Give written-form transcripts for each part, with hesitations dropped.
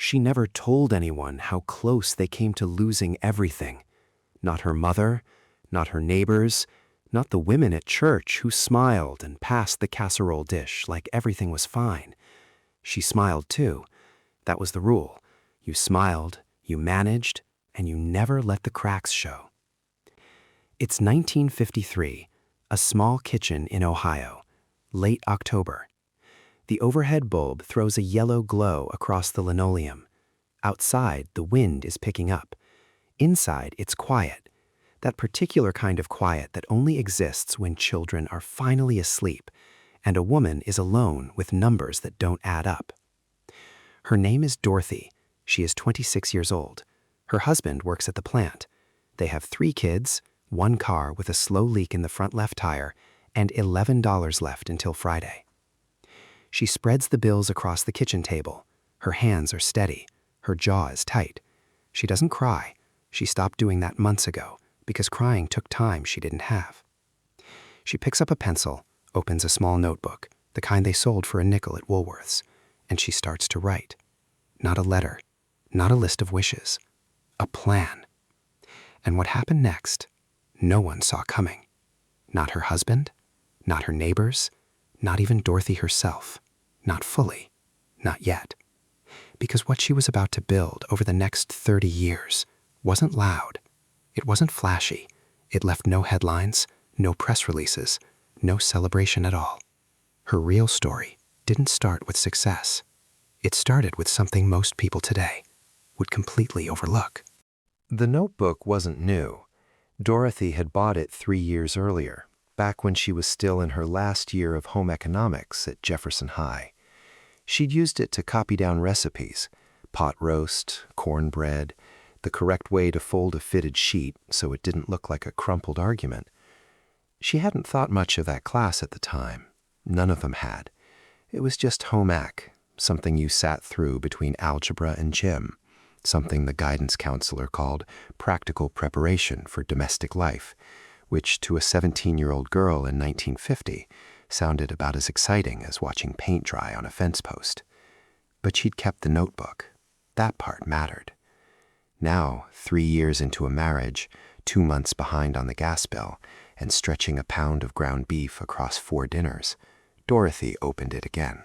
She never told anyone how close they came to losing everything. Not her mother, not her neighbors, not the women at church who smiled and passed the casserole dish like everything was fine. She smiled too. That was the rule. You smiled, you managed, and you never let the cracks show. It's 1953, a small kitchen in Ohio, late October. The overhead bulb throws a yellow glow across the linoleum. Outside, the wind is picking up. Inside, it's quiet. That particular kind of quiet that only exists when children are finally asleep and a woman is alone with numbers that don't add up. Her name is Dorothy. She is 26 years old. Her husband works at the plant. They have 3 kids, 1 car with a slow leak in the front left tire, and $11 left until Friday. She spreads the bills across the kitchen table. Her hands are steady. Her jaw is tight. She doesn't cry. She stopped doing that months ago because crying took time she didn't have. She picks up a pencil, opens a small notebook, the kind they sold for a nickel at Woolworth's, and she starts to write. Not a letter, not a list of wishes, a plan. And what happened next, no one saw coming. Not her husband, not her neighbors, not even Dorothy herself. Not fully, not yet. Because what she was about to build over the next 30 years wasn't loud. It wasn't flashy. It left no headlines, no press releases, no celebration at all. Her real story didn't start with success. It started with something most people today would completely overlook. The notebook wasn't new. Dorothy had bought it 3 years earlier, back when she was still in her last year of home economics at Jefferson High. She'd used it to copy down recipes, pot roast, cornbread, the correct way to fold a fitted sheet so it didn't look like a crumpled argument. She hadn't thought much of that class at the time. None of them had. It was just home ec, something you sat through between algebra and gym, something the guidance counselor called practical preparation for domestic life, which to a 17-year-old girl in 1950 sounded about as exciting as watching paint dry on a fence post. But she'd kept the notebook. That part mattered. Now, 3 years into a marriage, 2 months behind on the gas bill, and stretching a pound of ground beef across 4 dinners, Dorothy opened it again.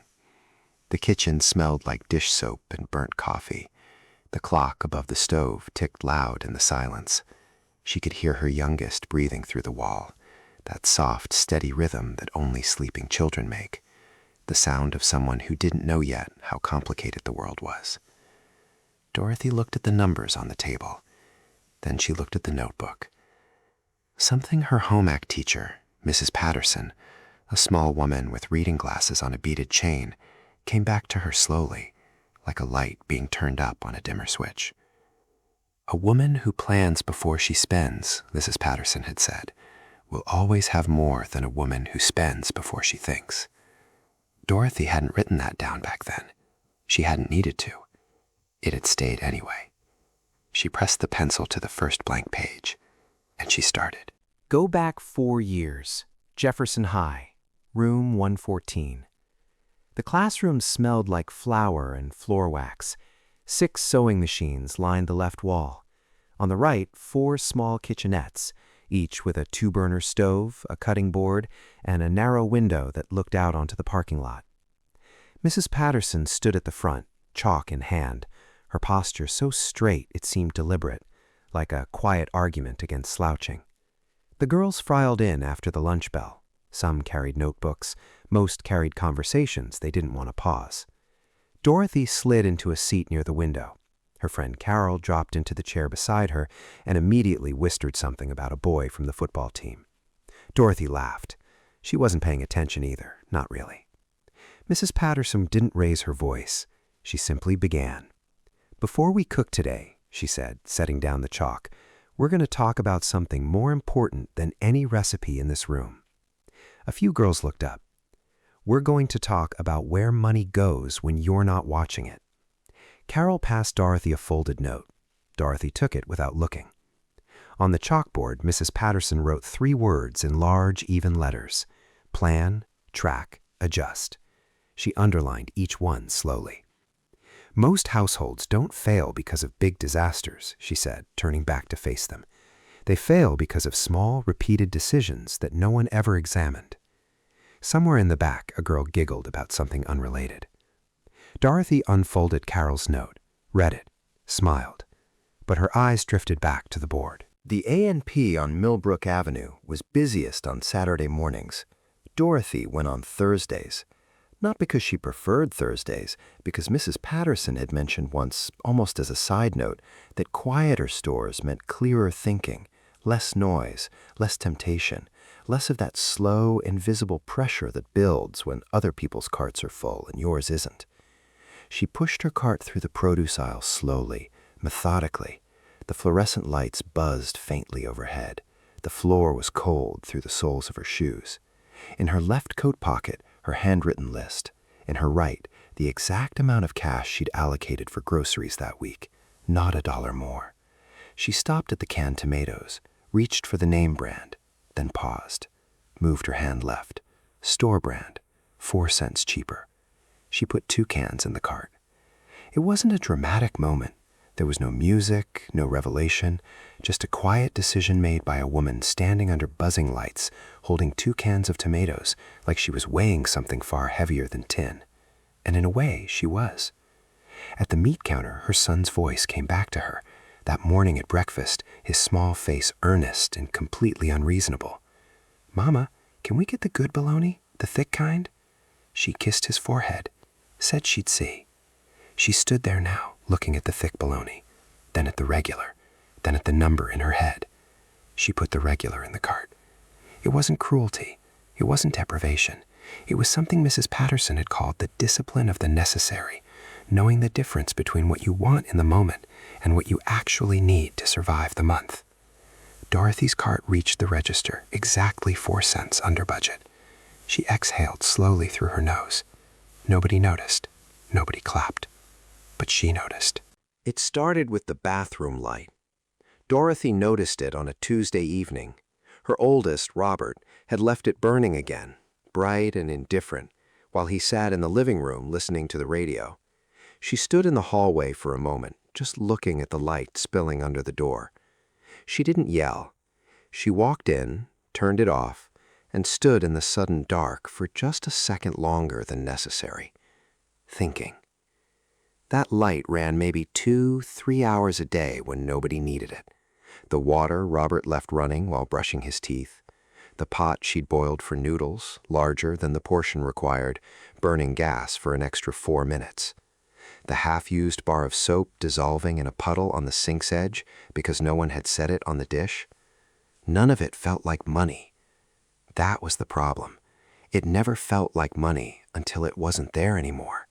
The kitchen smelled like dish soap and burnt coffee. The clock above the stove ticked loud in the silence. She could hear her youngest breathing through the wall, that soft, steady rhythm that only sleeping children make, the sound of someone who didn't know yet how complicated the world was. Dorothy looked at the numbers on the table. Then she looked at the notebook. Something her home ec teacher, Mrs. Patterson, a small woman with reading glasses on a beaded chain, came back to her slowly, like a light being turned up on a dimmer switch. A woman who plans before she spends, Mrs. Patterson had said, will always have more than a woman who spends before she thinks. Dorothy hadn't written that down back then. She hadn't needed to. It had stayed anyway. She pressed the pencil to the first blank page, and she started. Go back 4 years. Jefferson High, room 114. The classroom smelled like flour and floor wax. 6 sewing machines lined the left wall. On the right, 4 small kitchenettes, each with a 2-burner stove, a cutting board, and a narrow window that looked out onto the parking lot. Mrs. Patterson stood at the front, chalk in hand, her posture so straight it seemed deliberate, like a quiet argument against slouching. The girls filed in after the lunch bell. Some carried notebooks, most carried conversations they didn't want to pause. Dorothy slid into a seat near the window. Her friend Carol dropped into the chair beside her and immediately whispered something about a boy from the football team. Dorothy laughed. She wasn't paying attention either, not really. Mrs. Patterson didn't raise her voice. She simply began. Before we cook today, she said, setting down the chalk, we're going to talk about something more important than any recipe in this room. A few girls looked up. We're going to talk about where money goes when you're not watching it. Carol passed Dorothy a folded note. Dorothy took it without looking. On the chalkboard, Mrs. Patterson wrote 3 words in large, even letters: plan, track, adjust. She underlined each one slowly. Most households don't fail because of big disasters, she said, turning back to face them. They fail because of small, repeated decisions that no one ever examined. Somewhere in the back, a girl giggled about something unrelated. Dorothy unfolded Carol's note, read it, smiled, but her eyes drifted back to the board. The A&P on Millbrook Avenue was busiest on Saturday mornings. Dorothy went on Thursdays. Not because she preferred Thursdays, because Mrs. Patterson had mentioned once, almost as a side note, that quieter stores meant clearer thinking, less noise, less temptation, less of that slow, invisible pressure that builds when other people's carts are full and yours isn't. She pushed her cart through the produce aisle slowly, methodically. The fluorescent lights buzzed faintly overhead. The floor was cold through the soles of her shoes. In her left coat pocket, her handwritten list. In her right, the exact amount of cash she'd allocated for groceries that week. Not $1 more. She stopped at the canned tomatoes, reached for the name brand, then paused. Moved her hand left. Store brand, 4 cents cheaper. She put 2 cans in the cart. It wasn't a dramatic moment. There was no music, no revelation, just a quiet decision made by a woman standing under buzzing lights, holding 2 cans of tomatoes like she was weighing something far heavier than tin. And in a way, she was. At the meat counter, her son's voice came back to her. That morning at breakfast, his small face earnest and completely unreasonable. "Mama, can we get the good bologna, the thick kind?" She kissed his forehead, said she'd see. She stood there now, looking at the thick bologna, then at the regular, then at the number in her head. She put the regular in the cart. It wasn't cruelty. It wasn't deprivation. It was something Mrs. Patterson had called the discipline of the necessary, knowing the difference between what you want in the moment and what you actually need to survive the month. Dorothy's cart reached the register exactly 4 cents under budget. She exhaled slowly through her nose. Nobody noticed. Nobody clapped. But she noticed. It started with the bathroom light. Dorothy noticed it on a Tuesday evening. Her oldest, Robert, had left it burning again, bright and indifferent, while he sat in the living room listening to the radio. She stood in the hallway for a moment, just looking at the light spilling under the door. She didn't yell. She walked in, turned it off, and stood in the sudden dark for just a second longer than necessary, thinking. That light ran maybe 2-3 hours a day when nobody needed it. The water Robert left running while brushing his teeth. The pot she'd boiled for noodles, larger than the portion required, burning gas for an extra 4 minutes. The half-used bar of soap dissolving in a puddle on the sink's edge because no one had set it on the dish. None of it felt like money. That was the problem. It never felt like money until it wasn't there anymore.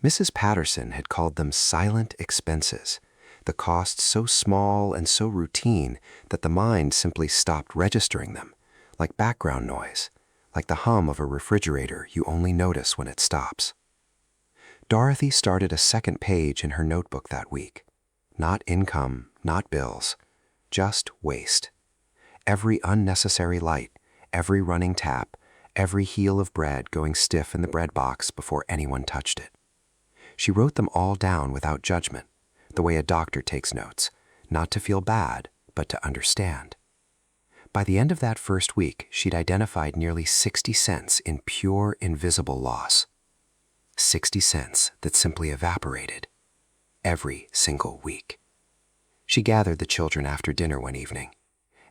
Mrs. Patterson had called them silent expenses, the costs so small and so routine that the mind simply stopped registering them, like background noise, like the hum of a refrigerator you only notice when it stops. Dorothy started a second page in her notebook that week. Not income, not bills, just waste. Every unnecessary light, every running tap, every heel of bread going stiff in the bread box before anyone touched it. She wrote them all down without judgment, the way a doctor takes notes, not to feel bad, but to understand. By the end of that first week, she'd identified nearly 60 cents in pure, invisible loss. 60 cents that simply evaporated every single week. She gathered the children after dinner one evening,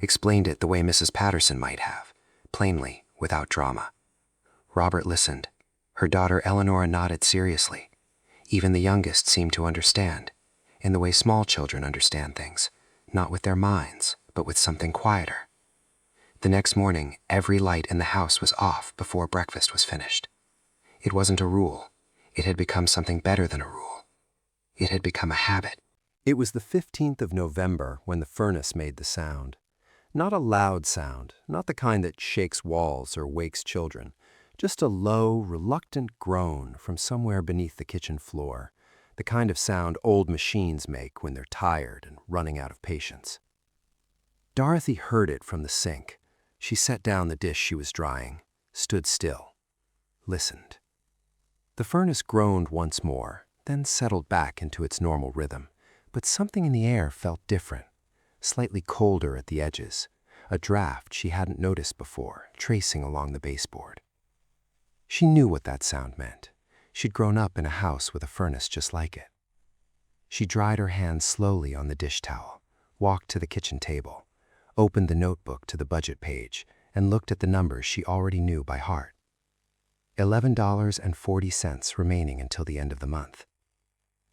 explained it the way Mrs. Patterson might have, plainly, without drama. Robert listened. Her daughter Eleanor nodded seriously. Even the youngest seemed to understand, in the way small children understand things, not with their minds, but with something quieter. The next morning, every light in the house was off before breakfast was finished. It wasn't a rule. It had become something better than a rule. It had become a habit. It was the 15th of November when the furnace made the sound. Not a loud sound, not the kind that shakes walls or wakes children, just a low, reluctant groan from somewhere beneath the kitchen floor, the kind of sound old machines make when they're tired and running out of patience. Dorothy heard it from the sink. She set down the dish she was drying, stood still, listened. The furnace groaned once more, then settled back into its normal rhythm. But something in the air felt different, slightly colder at the edges, a draft she hadn't noticed before, tracing along the baseboard. She knew what that sound meant. She'd grown up in a house with a furnace just like it. She dried her hands slowly on the dish towel, walked to the kitchen table, opened the notebook to the budget page, and looked at the numbers she already knew by heart. $11.40 remaining until the end of the month.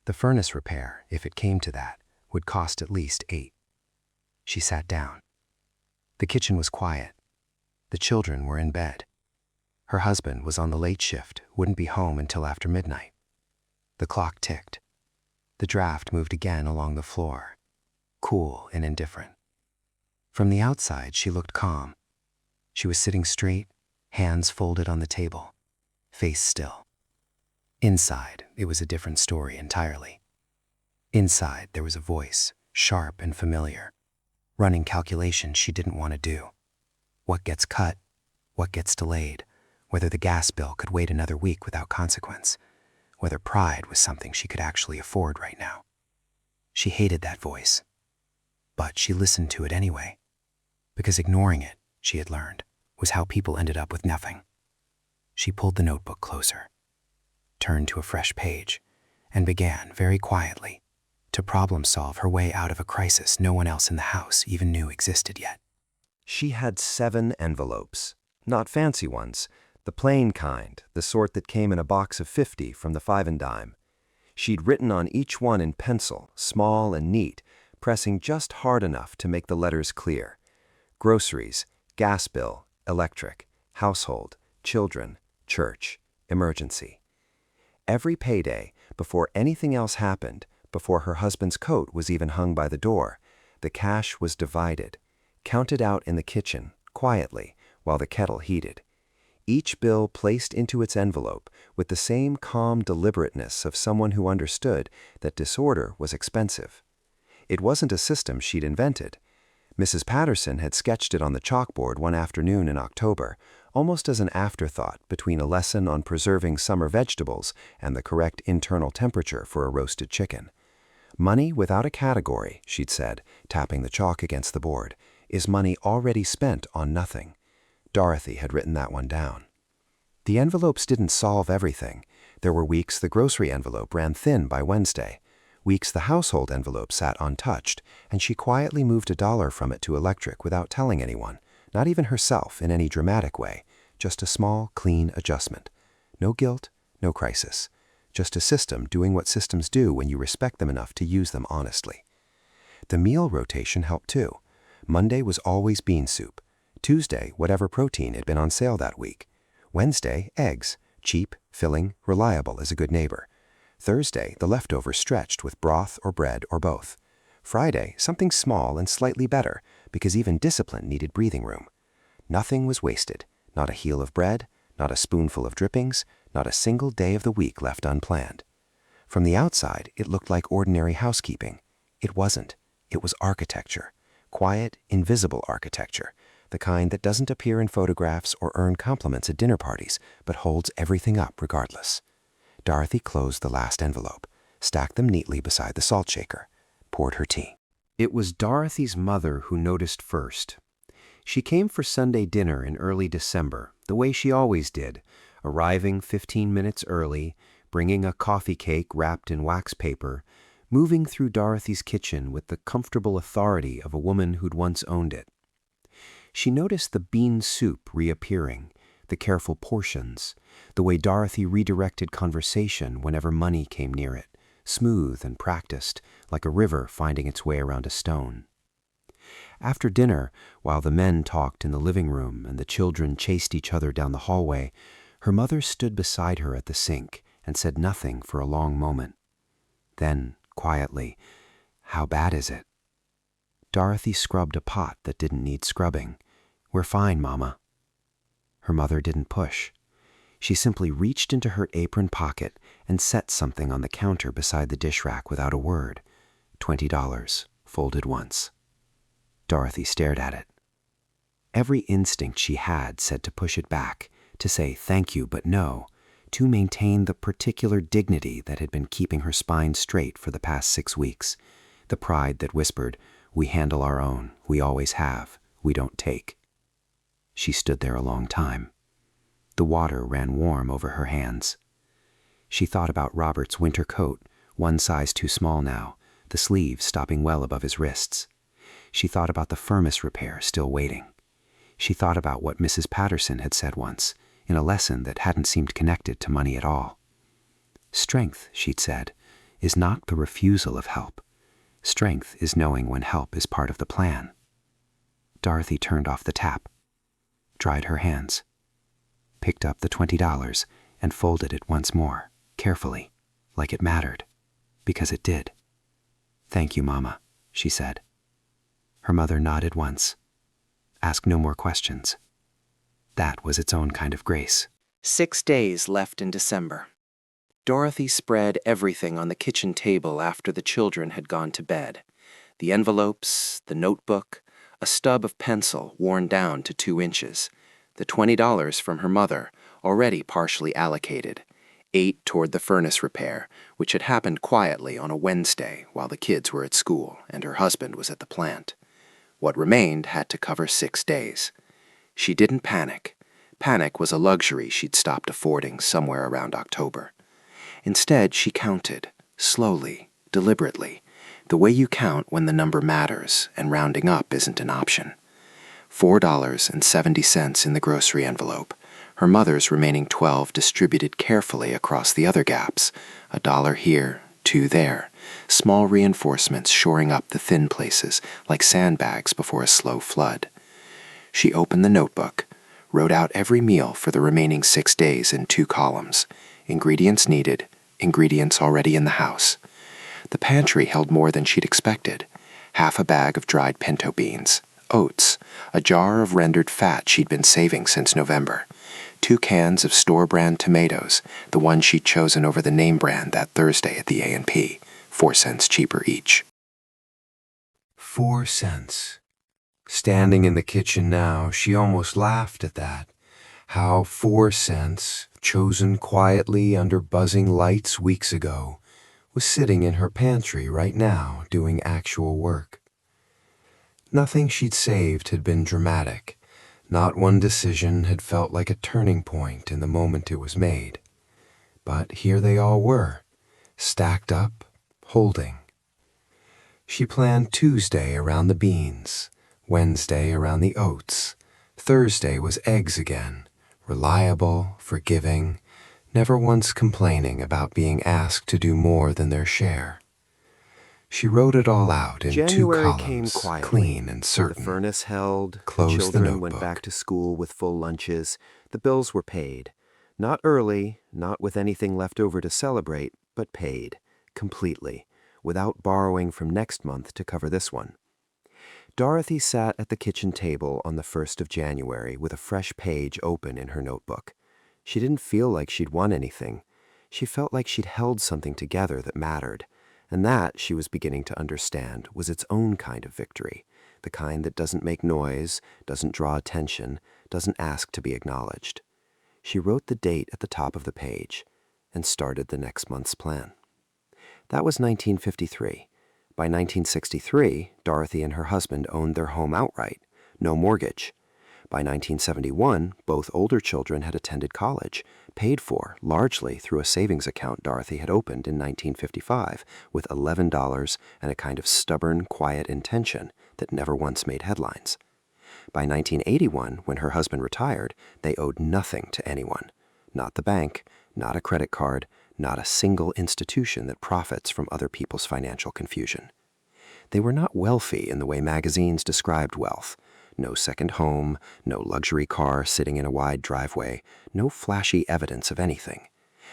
The furnace repair, if it came to that, would cost at least $8. She sat down. The kitchen was quiet. The children were in bed. Her husband was on the late shift, wouldn't be home until after midnight. The clock ticked. The draft moved again along the floor, cool and indifferent. From the outside, she looked calm. She was sitting straight, hands folded on the table, face still. Inside, it was a different story entirely. Inside, there was a voice, sharp and familiar, running calculations she didn't want to do. What gets cut? What gets delayed? Whether the gas bill could wait another week without consequence. Whether pride was something she could actually afford right now. She hated that voice. But she listened to it anyway. Because ignoring it, she had learned, was how people ended up with nothing. She pulled the notebook closer, turned to a fresh page, and began, very quietly, to problem-solve her way out of a crisis no one else in the house even knew existed yet. She had 7 envelopes, not fancy ones, the plain kind, the sort that came in a box of 50 from the Five and Dime. She'd written on each one in pencil, small and neat, pressing just hard enough to make the letters clear. Groceries, gas bill, electric, household, children, church, emergency. Every payday, before anything else happened, before her husband's coat was even hung by the door, the cash was divided, counted out in the kitchen, quietly, while the kettle heated. Each bill placed into its envelope with the same calm deliberateness of someone who understood that disorder was expensive. It wasn't a system she'd invented. Mrs. Patterson had sketched it on the chalkboard one afternoon in October, almost as an afterthought between a lesson on preserving summer vegetables and the correct internal temperature for a roasted chicken. Money without a category, she'd said, tapping the chalk against the board, is money already spent on nothing. Dorothy had written that one down. The envelopes didn't solve everything. There were weeks the grocery envelope ran thin by Wednesday. Weeks the household envelope sat untouched, and she quietly moved $1 from it to electric without telling anyone, not even herself in any dramatic way, just a small, clean adjustment. No guilt, no crisis. Just a system doing what systems do when you respect them enough to use them honestly. The meal rotation helped too. Monday was always bean soup. Tuesday, whatever protein had been on sale that week. Wednesday, eggs, cheap, filling, reliable as a good neighbor. Thursday, the leftovers stretched with broth or bread or both. Friday, something small and slightly better, because even discipline needed breathing room. Nothing was wasted, not a heel of bread, not a spoonful of drippings, not a single day of the week left unplanned. From the outside, it looked like ordinary housekeeping. It wasn't. It was architecture. Quiet, invisible architecture. The kind that doesn't appear in photographs or earn compliments at dinner parties, but holds everything up regardless. Dorothy closed the last envelope, stacked them neatly beside the salt shaker, poured her tea. It was Dorothy's mother who noticed first. She came for Sunday dinner in early December, the way she always did, arriving 15 minutes early, bringing a coffee cake wrapped in wax paper, moving through Dorothy's kitchen with the comfortable authority of a woman who'd once owned it. She noticed the bean soup reappearing, the careful portions, the way Dorothy redirected conversation whenever money came near it, smooth and practiced, like a river finding its way around a stone. After dinner, while the men talked in the living room and the children chased each other down the hallway, her mother stood beside her at the sink and said nothing for a long moment. Then, quietly, "How bad is it?" Dorothy scrubbed a pot that didn't need scrubbing. "We're fine, Mama." Her mother didn't push. She simply reached into her apron pocket and set something on the counter beside the dish rack without a word. $20, folded once. Dorothy stared at it. Every instinct she had said to push it back, to say thank you but no, to maintain the particular dignity that had been keeping her spine straight for the past 6 weeks, the pride that whispered, "We handle our own, we always have, we don't take." She stood there a long time. The water ran warm over her hands. She thought about Robert's winter coat, one size too small now, the sleeves stopping well above his wrists. She thought about the furnace repair still waiting. She thought about what Mrs. Patterson had said once, in a lesson that hadn't seemed connected to money at all. Strength, she'd said, is not the refusal of help. Strength is knowing when help is part of the plan. Dorothy turned off the tap, dried her hands, picked up the $20 and folded it once more, carefully, like it mattered, because it did. "Thank you, Mama," she said. Her mother nodded once. Ask no more questions. That was its own kind of grace. 6 days left in December. Dorothy spread everything on the kitchen table after the children had gone to bed. The envelopes, the notebook, a stub of pencil worn down to 2 inches, the $20 from her mother, already partially allocated, 8 toward the furnace repair, which had happened quietly on a Wednesday while the kids were at school and her husband was at the plant. What remained had to cover 6 days. She didn't panic. Panic was a luxury she'd stopped affording somewhere around October. Instead, she counted, slowly, deliberately, the way you count when the number matters and rounding up isn't an option. $4.70 in the grocery envelope, her mother's remaining 12 distributed carefully across the other gaps, $1 here, 2 there, small reinforcements shoring up the thin places like sandbags before a slow flood. She opened the notebook, wrote out every meal for the remaining 6 days in 2 columns, ingredients needed, ingredients already in the house. The pantry held more than she'd expected. Half a bag of dried pinto beans, oats, a jar of rendered fat she'd been saving since November, 2 cans of store-brand tomatoes, the ones she'd chosen over the name brand that Thursday at the A&P, 4 cents cheaper each. 4 cents. Standing in the kitchen now, she almost laughed at that. How 4 cents, chosen quietly under buzzing lights weeks ago, was sitting in her pantry right now doing actual work. Nothing she'd saved had been dramatic. Not one decision had felt like a turning point in the moment it was made. But here they all were, stacked up, holding. She planned Tuesday around the beans, Wednesday around the oats. Thursday was eggs again, reliable, forgiving, never once complaining about being asked to do more than their share. She wrote it all out in January 2 came columns, quietly. clean and The certain. furnace held, Closed the the children went notebook. back to school with full lunches, the bills were paid. Not early, not with anything left over to celebrate, but paid, completely, without borrowing from next month to cover this one. Dorothy sat at the kitchen table on the 1st of January with a fresh page open in her notebook. She didn't feel like she'd won anything. She felt like she'd held something together that mattered. And that, she was beginning to understand, was its own kind of victory, the kind that doesn't make noise, doesn't draw attention, doesn't ask to be acknowledged. She wrote the date at the top of the page and started the next month's plan. That was 1953. By 1963, Dorothy and her husband owned their home outright, no mortgage. By 1971, both older children had attended college, paid for largely through a savings account Dorothy had opened in 1955 with $11 and a kind of stubborn, quiet intention that never once made headlines. By 1981, when her husband retired, they owed nothing to anyone. Not the bank, not a credit card, not a single institution that profits from other people's financial confusion. They were not wealthy in the way magazines described wealth. No second home, no luxury car sitting in a wide driveway, no flashy evidence of anything.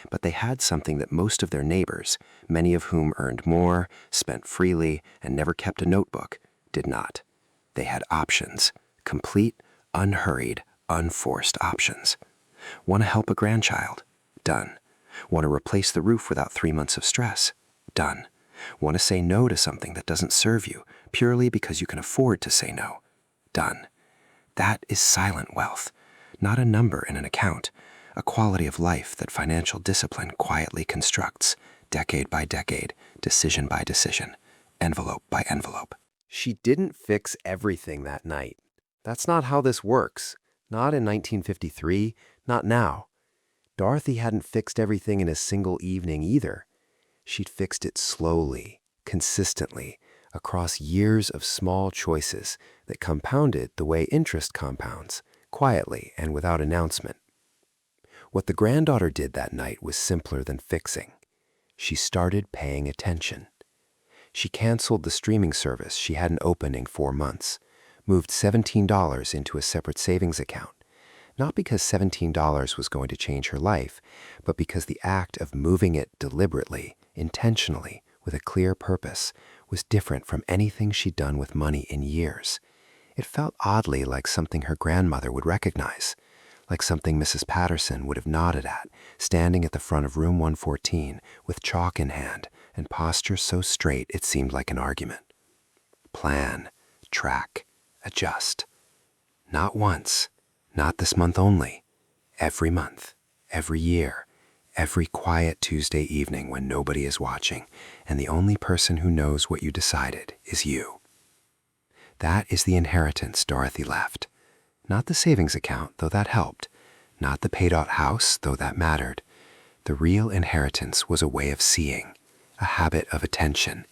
But they had something that most of their neighbors, many of whom earned more, spent freely, and never kept a notebook, did not. They had options, complete, unhurried, unforced options. Want to help a grandchild? Done. Want to replace the roof without 3 months of stress? Done. Want to say no to something that doesn't serve you, purely because you can afford to say no? Done. That is silent wealth, not a number in an account, a quality of life that financial discipline quietly constructs, decade by decade, decision by decision, envelope by envelope. She didn't fix everything that night. That's not how this works. Not in 1953, not now. Dorothy hadn't fixed everything in a single evening either. She'd fixed it slowly, consistently, across years of small choices that compounded the way interest compounds, quietly and without announcement. What the granddaughter did that night was simpler than fixing. She started paying attention. She canceled the streaming service she hadn't opened in 4 months, moved $17 into a separate savings account, not because $17 was going to change her life, but because the act of moving it deliberately, intentionally, with a clear purpose, was different from anything she'd done with money in years. It felt oddly like something her grandmother would recognize, like something Mrs. Patterson would have nodded at, standing at the front of room 114 with chalk in hand and posture so straight it seemed like an argument. Plan, track, adjust. Not once, not this month only. Every month, every year, every quiet Tuesday evening when nobody is watching and the only person who knows what you decided is you. That is the inheritance Dorothy left. Not the savings account, though that helped. Not the paid-out house, though that mattered. The real inheritance was a way of seeing, a habit of attention,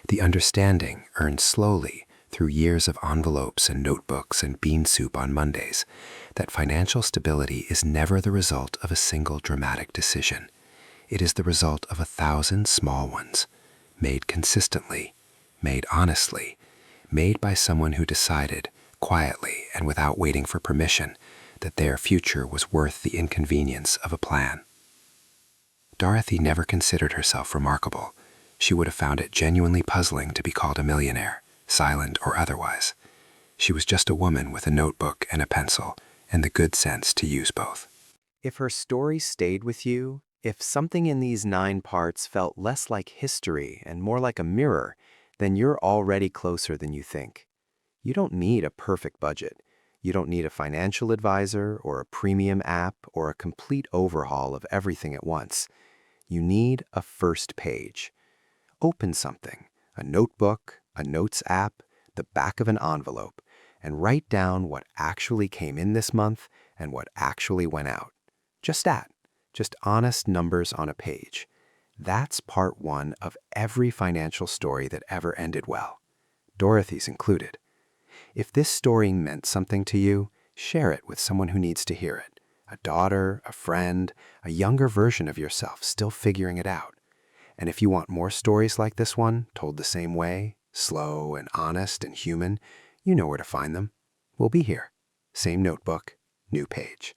the understanding earned slowly through years of envelopes and notebooks and bean soup on Mondays, that financial stability is never the result of a single dramatic decision. It is the result of 1,000 small ones, made consistently, made honestly, made by someone who decided, quietly and without waiting for permission, that their future was worth the inconvenience of a plan. Dorothy never considered herself remarkable. She would have found it genuinely puzzling to be called a millionaire, silent or otherwise. She was just a woman with a notebook and a pencil, and the good sense to use both. If her story stayed with you, if something in these 9 parts felt less like history and more like a mirror, then you're already closer than you think. You don't need a perfect budget. You don't need a financial advisor or a premium app or a complete overhaul of everything at once. You need a first page. Open something, a notebook, a notes app, the back of an envelope, and write down what actually came in this month and what actually went out. Just honest numbers on a page. That's part 1 of every financial story that ever ended well, Dorothy's included. If this story meant something to you, share it with someone who needs to hear it. A daughter, a friend, a younger version of yourself still figuring it out. And if you want more stories like this one, told the same way, slow and honest and human, you know where to find them. We'll be here. Same notebook, new page.